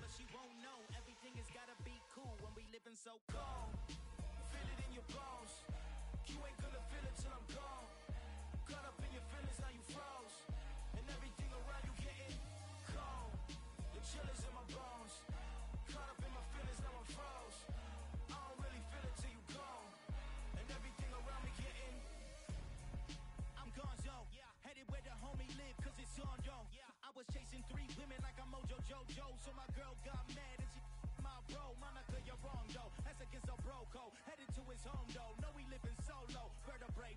but she won't know. Everything has gotta be cool when we living so cold. Feel it in your bones. You ain't gonna feel it till I'm gone. Caught up in your feelings, now you froze. And everything around you getting cold. The chill is in my bones. Caught up in my feelings, now I'm froze. I don't really feel it till you gone. And everything around me getting. I'm gonzo. Headed where the homie live, cause it's on, yo. I was chasing 3 women like I'm Mojo Jojo. So my girl got mad and she my bro. Monica, you're wrong, though. That's against a bro code. Headed to his home, though. No, we living solo. Vertebrae.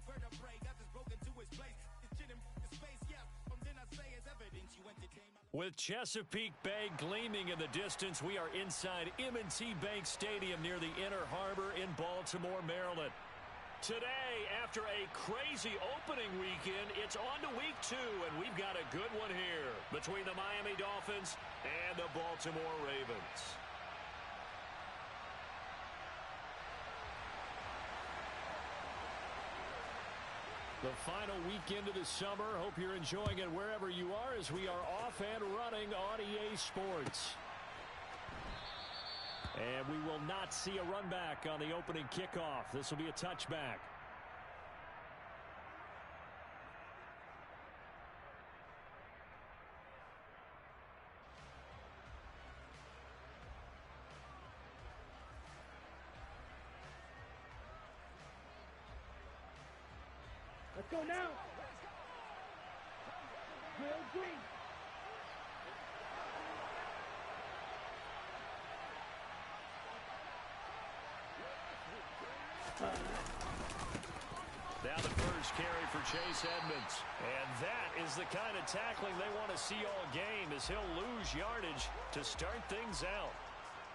Got this broken to his place. This shit in his face, yeah. From then I say it's evidence you entertain my... With Chesapeake Bay gleaming in the distance, we are inside M&T Bank Stadium near the Inner Harbor in Baltimore, Maryland. Today, after a crazy opening weekend, it's on to week 2, and we've got a good one here between the Miami Dolphins and the Baltimore Ravens. The final weekend of the summer. Hope you're enjoying it wherever you are as we are off and running on EA Sports. And we will not see a run back on the opening kickoff. This will be a touchback. Let's go now. Will Green. Now the first carry for Chase Edmonds. And that is the kind of tackling they want to see all game, as he'll lose yardage to start things out.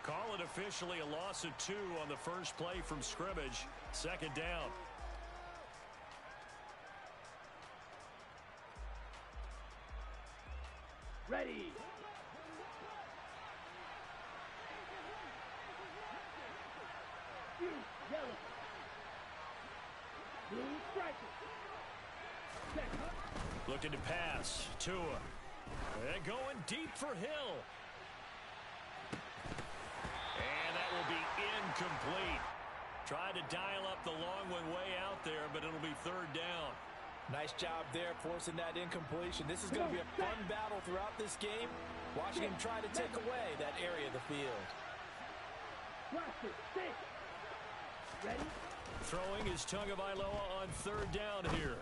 Call it officially a loss of 2 on the first play from scrimmage. Second down. Ready. Yellow. Blue striker. Looking to pass. Tua. And going deep for Hill. And that will be incomplete. Tried to dial up the long one way out there, but it'll be third down. Nice job there forcing that incompletion. This is going to be a fun battle throughout this game. Watching him try to take away that area of the field. Ready? Throwing is Tagovailoa on third down here.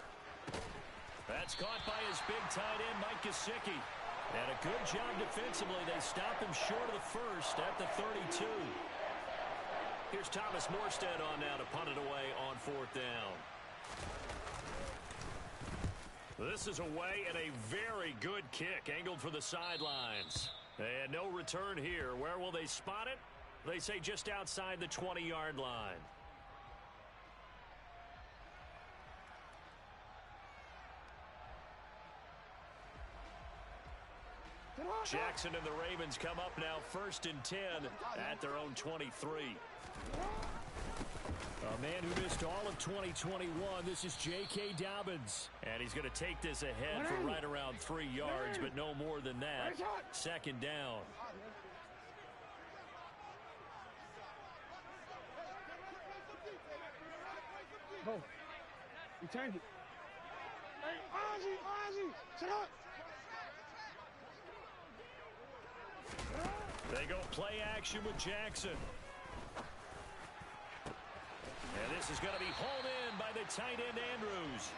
That's caught by his big tight end, Micah. And a good job defensively. They stop him short of the first at the 32. Here's Thomas Morstead on now to punt it away on fourth down. This is away and a very good kick angled for the sidelines. And no return here. Where will they spot it? They say just outside the 20-yard line. Jackson and the Ravens come up now first and 10 at their own 23. A man who missed all of 2021, this is J.K. Dobbins. And he's going to take this ahead for right around 3 yards, but no more than that. Second down. Go. Return it. Ozzy, sit up. They go play action with Jackson. And this is going to be hauled in by the tight end, Andrews.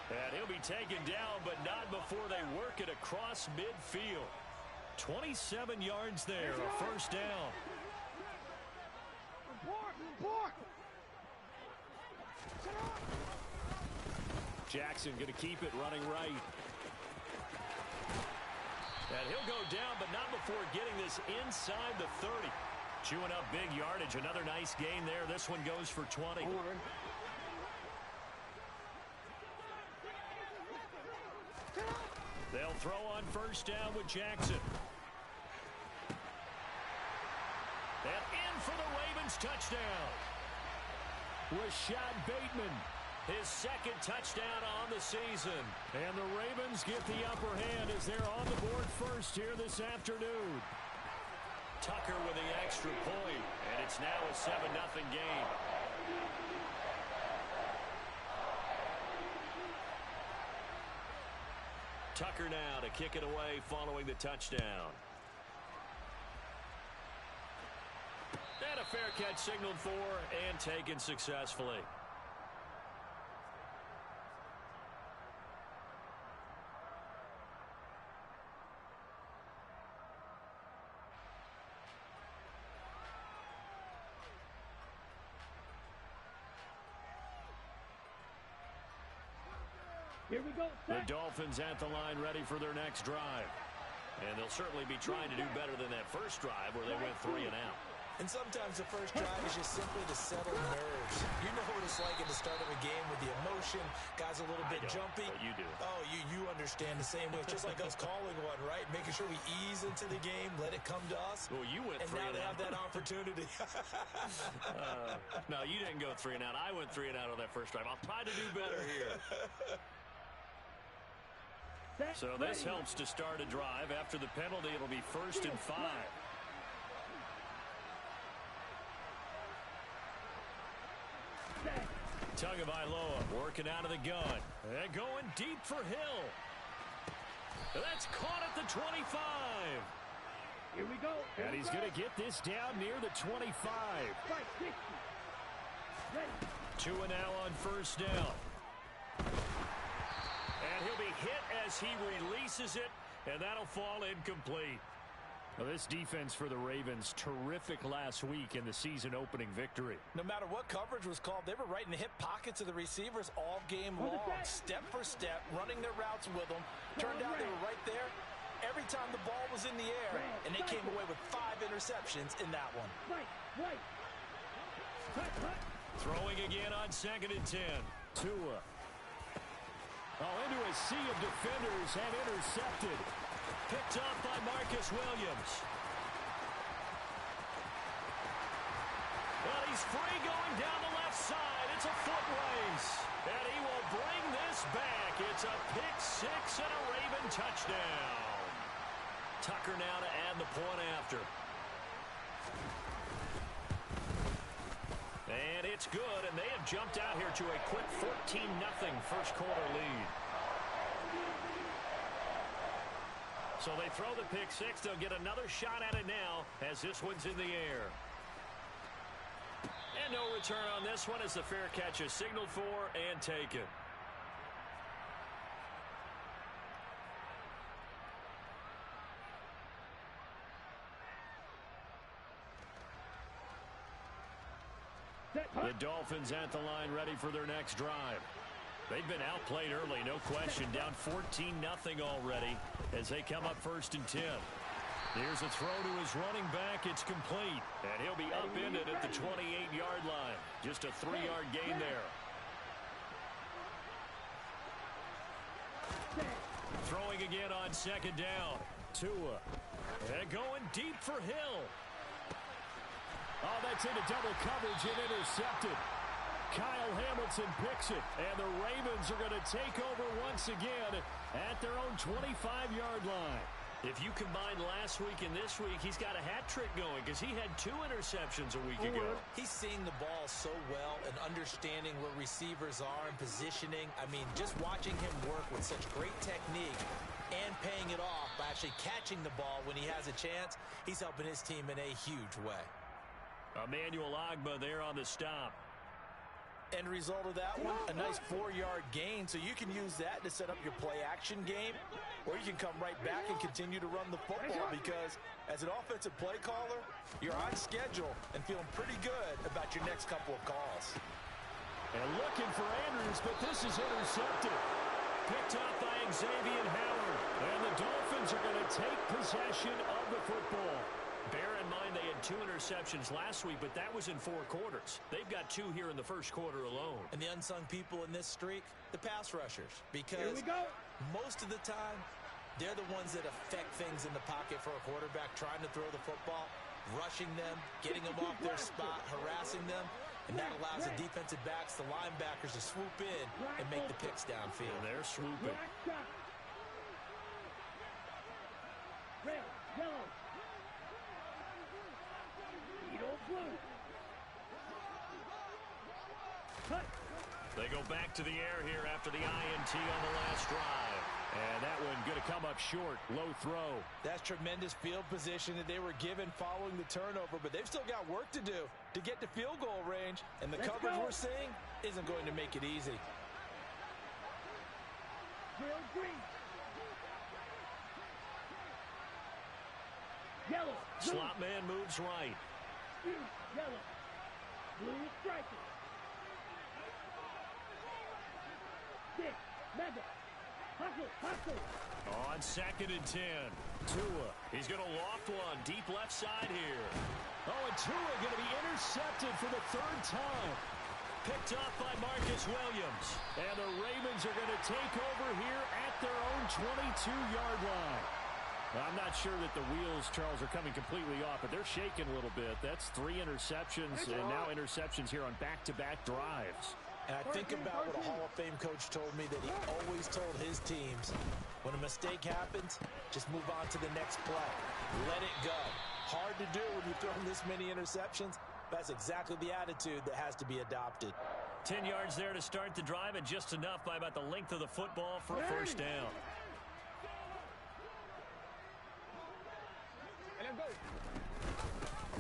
And he'll be taken down, but not before they work it across midfield. 27 yards there, a first down. Jackson going to keep it running right. And he'll go down, but not before getting this inside the 30. Chewing up big yardage. Another nice gain there. This one goes for 20. They'll throw on first down with Jackson. And in for the Ravens touchdown. Rashad Bateman, his second touchdown on the season. And the Ravens get the upper hand as they're on the board first here this afternoon. Tucker with the extra point, and it's now a 7-0 game. Tucker now to kick it away following the touchdown. And a fair catch signaled for and taken successfully. Here we go. The Dolphins at the line ready for their next drive. And they'll certainly be trying to do better than that first drive where they went 3 and out. And sometimes the first drive is just simply to settle nerves. You know what it's like at the start of a game with the emotion. Guys a little bit jumpy. But you do. Oh, you understand the same way. It's just like us calling one, right? Making sure we ease into the game, let it come to us. Well, you went 3 and out. And now they have that opportunity. No, you didn't go 3 and out. I went 3 and out on that first drive. I'll try to do better here. So this helps to start a drive. After the penalty, it'll be 1st and 5. Tagovailoa working out of the gun. And going deep for Hill. That's caught at the 25. Here we go. And he's going to get this down near the 25. 2 and now on 1st down. And he'll be hit as he releases it, and that'll fall incomplete. Well, this defense for the Ravens, terrific last week in the season-opening victory. No matter what coverage was called, they were right in the hip pockets of the receivers all game long, step for step, running their routes with them. Turned out they were right there every time the ball was in the air, and they came away with 5 interceptions in that one. Throwing again on 2nd and 10. Tua. Into a sea of defenders and intercepted. Picked up by Marcus Williams. Well, he's free going down the left side. It's a foot race. And he will bring this back. It's a pick 6 and a Raven touchdown. Tucker now to add the point after. And it's good, and they have jumped out here to a quick 14-0 first quarter lead. So they throw the pick 6. They'll get another shot at it now as this one's in the air. And no return on this one as the fair catch is signaled for and taken. The Dolphins at the line ready for their next drive. They've been outplayed early, no question. Down 14-0 already as they come up 1st and 10. Here's a throw to his running back. It's complete. And he'll be upended at the 28-yard line. Just a 3-yard gain there. Throwing again on 2nd down. Tua. And going deep for Hill. Oh, that's into double coverage and intercepted. Kyle Hamilton picks it, and the Ravens are going to take over once again at their own 25-yard line. If you combine last week and this week, he's got a hat trick going because he had 2 interceptions a week ago. He's seeing the ball so well and understanding where receivers are and positioning. I mean, just watching him work with such great technique and paying it off by actually catching the ball when he has a chance, he's helping his team in a huge way. Emmanuel Ogbah there on the stop. End result of that one, a nice 4-yard gain, so you can use that to set up your play-action game, or you can come right back and continue to run the football because as an offensive play caller, you're on schedule and feeling pretty good about your next couple of calls. And looking for Andrews, but this is intercepted. Picked up by Xavier Howard, and the Dolphins are going to take possession of the football. Bear in mind they had 2 interceptions last week, but that was in 4 quarters. They've got 2 here in the first quarter alone. And the unsung people in this streak, the pass rushers. Because most of the time, they're the ones that affect things in the pocket for a quarterback trying to throw the football, rushing them, getting them off their spot, harassing them. And that allows the defensive backs, the linebackers to swoop in and make the picks downfield. And they're swooping. Red, yellow. They go back to the air here after the INT on the last drive. And that one going to come up short. Low throw. That's tremendous field position that they were given following the turnover, but they've still got work to do to get to field goal range, and the coverage we're seeing isn't going to make it easy. Yellow. Slot man moves right. Yellow. Blue striker. Six. Mega. Hustle. On 2nd and 10. Tua. He's going to loft one deep left side here. Oh, and Tua going to be intercepted for the 3rd time. Picked off by Marcus Williams. And the Ravens are going to take over here at their own 22-yard line. Now, I'm not sure that the wheels, Charles, are coming completely off, but they're shaking a little bit. That's 3 interceptions and now interceptions here on back-to-back drives. And I think about what a Hall of Fame coach told me that he always told his teams, when a mistake happens, just move on to the next play. Let it go. Hard to do when you've thrown this many interceptions. That's exactly the attitude that has to be adopted. 10 yards there to start the drive, and just enough by about the length of the football for a first down.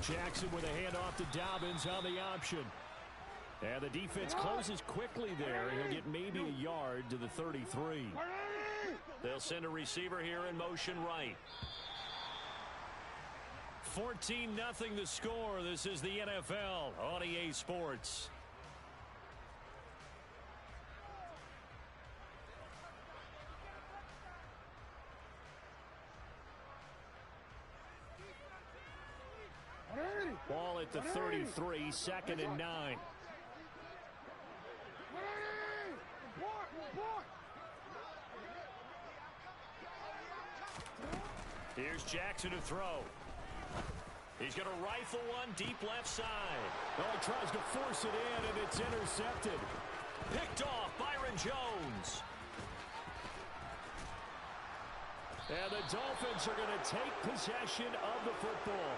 Jackson with a handoff to Dobbins on the option. And the defense closes quickly there. He'll get maybe a yard to the 33. They'll send a receiver here in motion right. 14-0 the score. This is the NFL on EA Sports. Ball at the 33, 2nd and 9. Here's Jackson to throw. He's going to rifle one deep left side. Oh, he tries to force it in, and it's intercepted. Picked off Byron Jones. And the Dolphins are going to take possession of the football.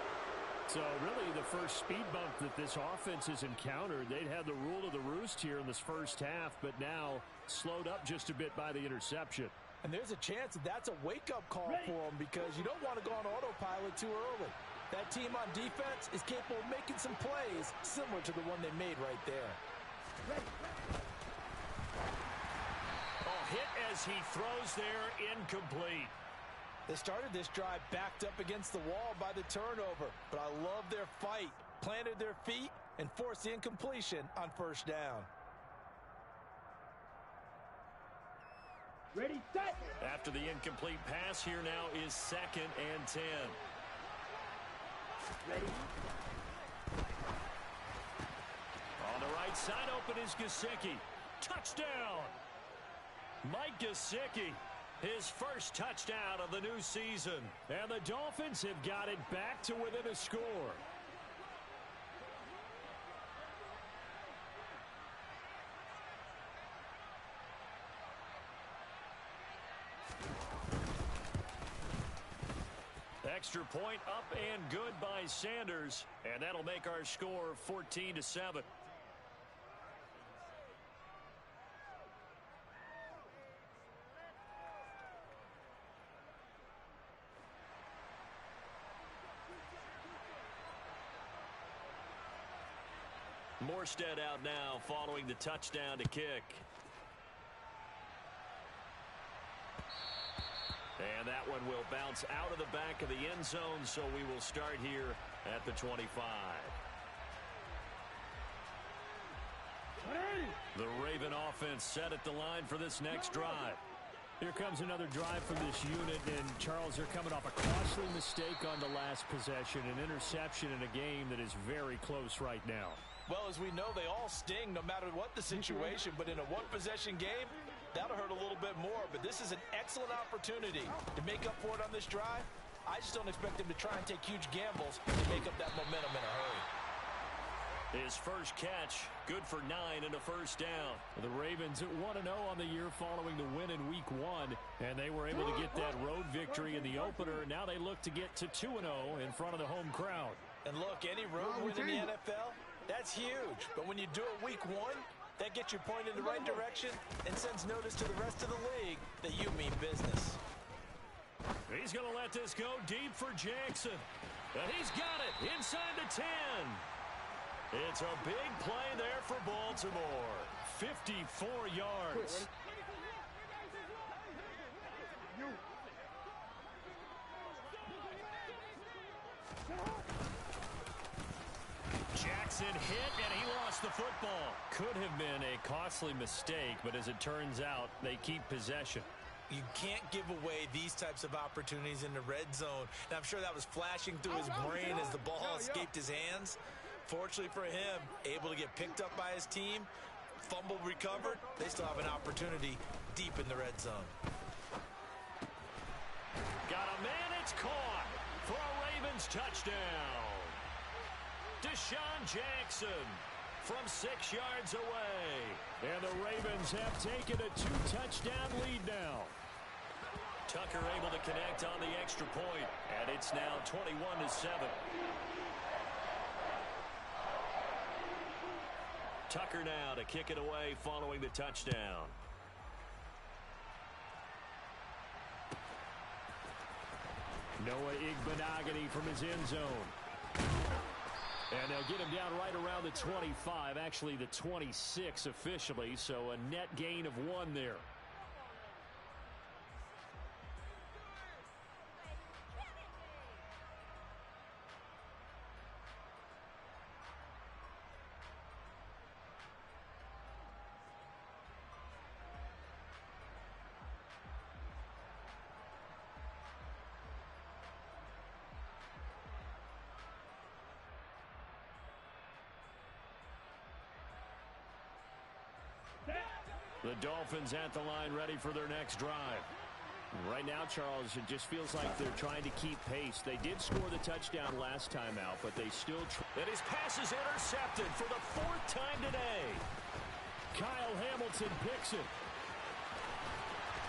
So really the first speed bump that this offense has encountered. They'd had the rule of the roost here in this first half, but now slowed up just a bit by the interception. And there's a chance that that's a wake-up call for them, because you don't want to go on autopilot too early. That team on defense is capable of making some plays similar to the one they made right there. Oh, hit as he throws there, incomplete. They started this drive backed up against the wall by the turnover, but I love their fight. Planted their feet and forced the incompletion on first down. Ready, set. After the incomplete pass, here now is 2nd and 10. Ready. On the right side, open is Gesicki. Touchdown! Mike Gesicki, his first touchdown of the new season. And the Dolphins have got it back to within a score. Extra point up and good by Sanders, and that'll make our score 14-7. Morstead out now following the touchdown to kick. And that one will bounce out of the back of the end zone, so we will start here at the 25. The Raven offense set at the line for this next drive. Here comes another drive from this unit, and Charles, they're coming off a costly mistake on the last possession, an interception in a game that is very close right now. Well, as we know, they all sting no matter what the situation, but in a one-possession game, that'll hurt a little bit more. But this is an excellent opportunity to make up for it on this drive. I just don't expect them to try and take huge gambles to make up that momentum in a hurry. His first catch, good for 9 and a first down. The Ravens 1-0 on the year following the win in Week 1, and they were able to get that road victory in the opener. Now they look to get to 2-0 in front of the home crowd. And look, any road win in the NFL, that's huge. But when you do it Week 1, That gets you pointed in the right direction and sends notice to the rest of the league that you mean business. He's going to let this go deep for Jackson. And he's got it inside the 10. It's a big play there for Baltimore. 54 yards. Jackson hit, and he lost the football. Could have been a costly mistake, but as it turns out, they keep possession. You can't give away these types of opportunities in the red zone. And I'm sure that was flashing through his brain as the ball escaped his hands. Fortunately for him, able to get picked up by his team, fumble recovered. They still have an opportunity deep in the red zone. Got a man, it's caught for a Ravens touchdown. Deshaun Jackson from 6 yards away. And the Ravens have taken a 2-touchdown lead now. Tucker able to connect on the extra point, and it's now 21-7. Tucker now to kick it away following the touchdown. Noah Igbenogany from his end zone. And they'll get him down right around the 25, actually the 26 officially, so a net gain of 1 there. The Dolphins at the line ready for their next drive. Right now, Charles, it just feels like they're trying to keep pace. They did score the touchdown last time out, but they still... And his pass is intercepted for the 4th time today. Kyle Hamilton picks it.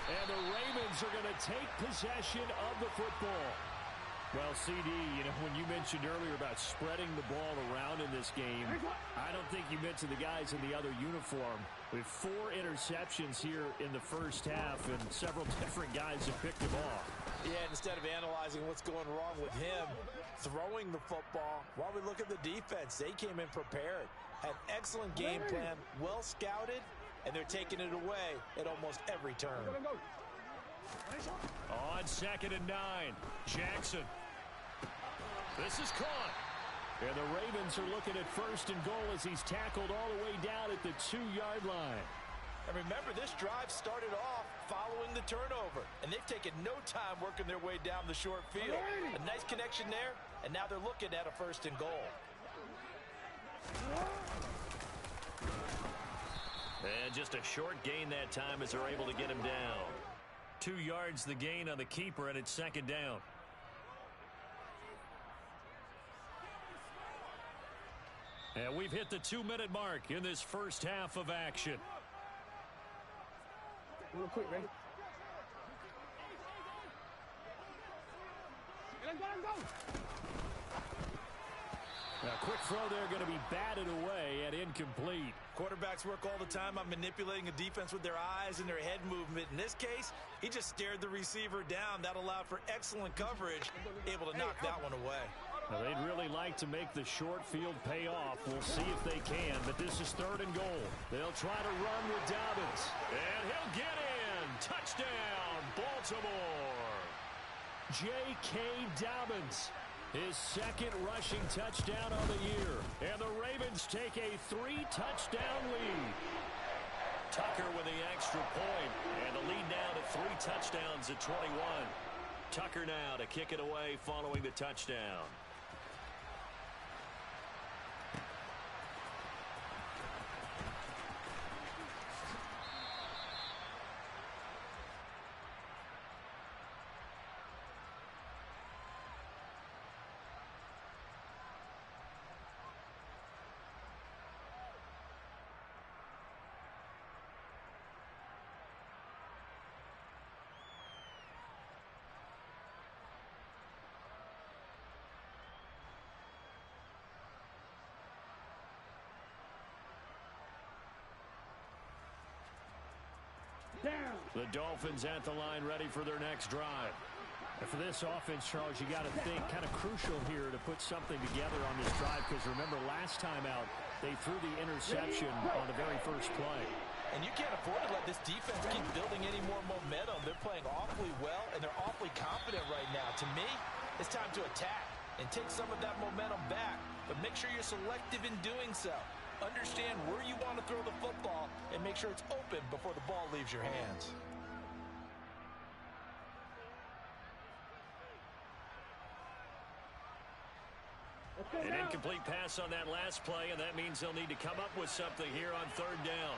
And the Ravens are going to take possession of the football. Well, CD, when you mentioned earlier about spreading the ball around in this game, I don't think you mentioned the guys in the other uniform. With 4 interceptions here in the first half, and several different guys have picked them off. Yeah, instead of analyzing what's going wrong with him, throwing the football, while we look at the defense, they came in prepared. Had excellent game plan, well scouted, and they're taking it away at almost every turn. On 2nd and 9, Jackson. This is caught. And the Ravens are looking at 1st and goal as he's tackled all the way down at the 2-yard line. And remember, this drive started off following the turnover, and they've taken no time working their way down the short field. A nice connection there, and now they're looking at a 1st and goal. And just a short gain that time as they're able to get him down. 2 yards the gain on the keeper, and it's 2nd down. And we've hit the 2-minute mark in this first half of action. Real quick, ready? Let go. A quick throw there going to be batted away and incomplete. Quarterbacks work all the time on manipulating a defense with their eyes and their head movement. In this case, he just stared the receiver down. That allowed for excellent coverage, able to knock that one away. Well, they'd really like to make the short field pay off. We'll see if they can, but this is 3rd and goal. They'll try to run with Dobbins. And he'll get in. Touchdown, Baltimore. J.K. Dobbins, his 2nd rushing touchdown of the year. And the Ravens take a 3-touchdown lead. Tucker with the extra point, and the lead now to 3 touchdowns at 21. Tucker now to kick it away following the touchdown. down. The Dolphins at the line ready for their next drive. And for this offense, Charles, you got to think kind of crucial here to put something together on this drive, because remember last time out they threw the interception on the very first play. And you can't afford to let this defense keep building any more momentum. They're playing awfully well, and they're awfully confident right now. To me, it's time to attack and take some of that momentum back. But make sure you're selective in doing so. Understand where you want to throw the football and make sure it's open before the ball leaves your hands. An incomplete pass on that last play, and that means they'll need to come up with something here on third down.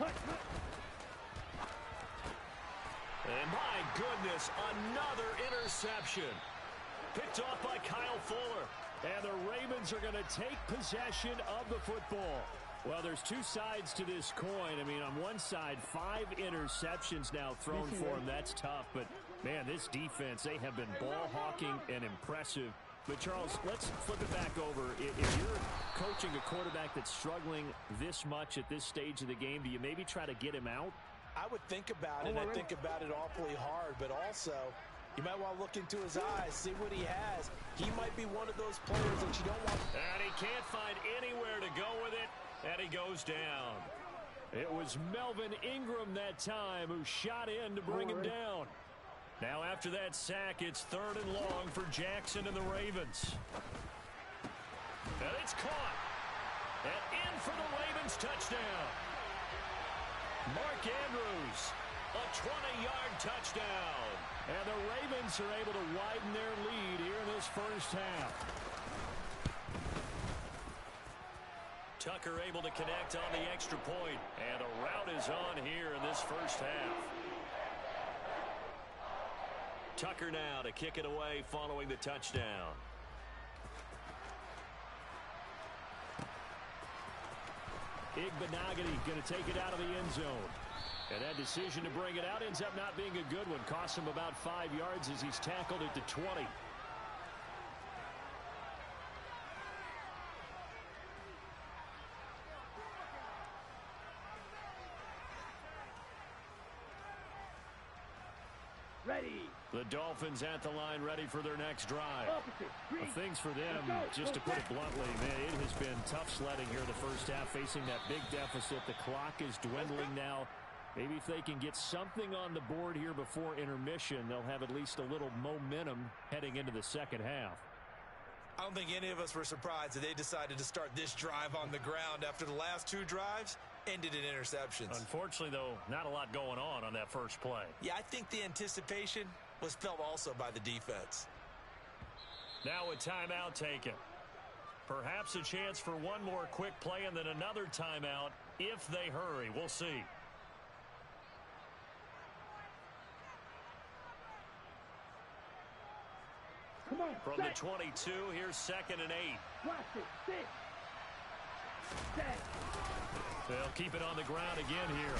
And my goodness, another interception. Picked off by Kyle Fuller. And the Ravens are going to take possession of the football. Well, there's two sides to this coin. I mean, on one side, 5 interceptions now thrown for him. That's tough. But, man, this defense, they have been ball hawking and impressive. But, Charles, let's flip it back over. If you're coaching a quarterback that's struggling this much at this stage of the game, do you maybe try to get him out? I would think about it, and I think about it awfully hard. But also, you might want to look into his eyes, see what he has. He might be one of those players that you don't want. And he can't find anywhere to go with it, and he goes down. It was Melvin Ingram that time who shot in to bring him down. Now after that sack, it's 3rd and long for Jackson and the Ravens. And it's caught. And in for the Ravens touchdown. Mark Andrews, a 20-yard touchdown. And the Ravens are able to widen their lead here in this first half. Tucker able to connect on the extra point. And a rout is on here in this first half. Tucker now to kick it away following the touchdown. Igbenogany going to take it out of the end zone. And that decision to bring it out ends up not being a good one. Costs him about 5 yards as he's tackled at the 20. Ready. The Dolphins at the line ready for their next drive. Well, things for them, just to put it bluntly, man, it has been tough sledding here in the first half, facing that big deficit. The clock is dwindling now. Maybe if they can get something on the board here before intermission, they'll have at least a little momentum heading into the second half. I don't think any of us were surprised that they decided to start this drive on the ground after the last 2 drives ended in interceptions. Unfortunately, though, not a lot going on that first play. Yeah, I think the anticipation was felt also by the defense. Now a timeout taken. Perhaps a chance for one more quick play and then another timeout if they hurry. We'll see. Come on, from the 22, here's 2nd and 8. Watch it, 6. Set. They'll keep it on the ground again here.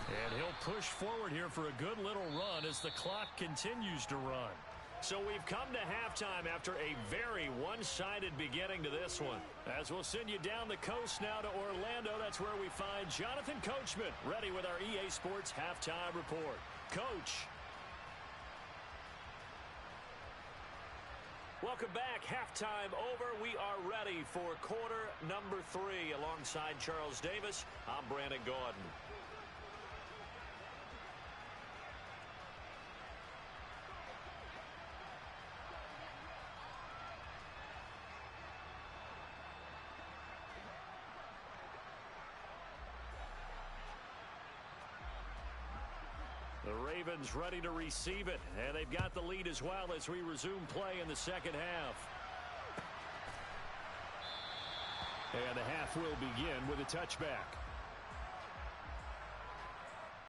And he'll push forward here for a good little run as the clock continues to run. So we've come to halftime after a very one-sided beginning to this one. As we'll send you down the coast now to Orlando, that's where we find Jonathan Coachman ready with our EA Sports Halftime Report. Coach. Welcome back. Halftime over. We are ready for quarter number 3. Alongside Charles Davis, I'm Brandon Gaudin. The Ravens ready to receive it, and they've got the lead as well as we resume play in the second half. And the half will begin with a touchback.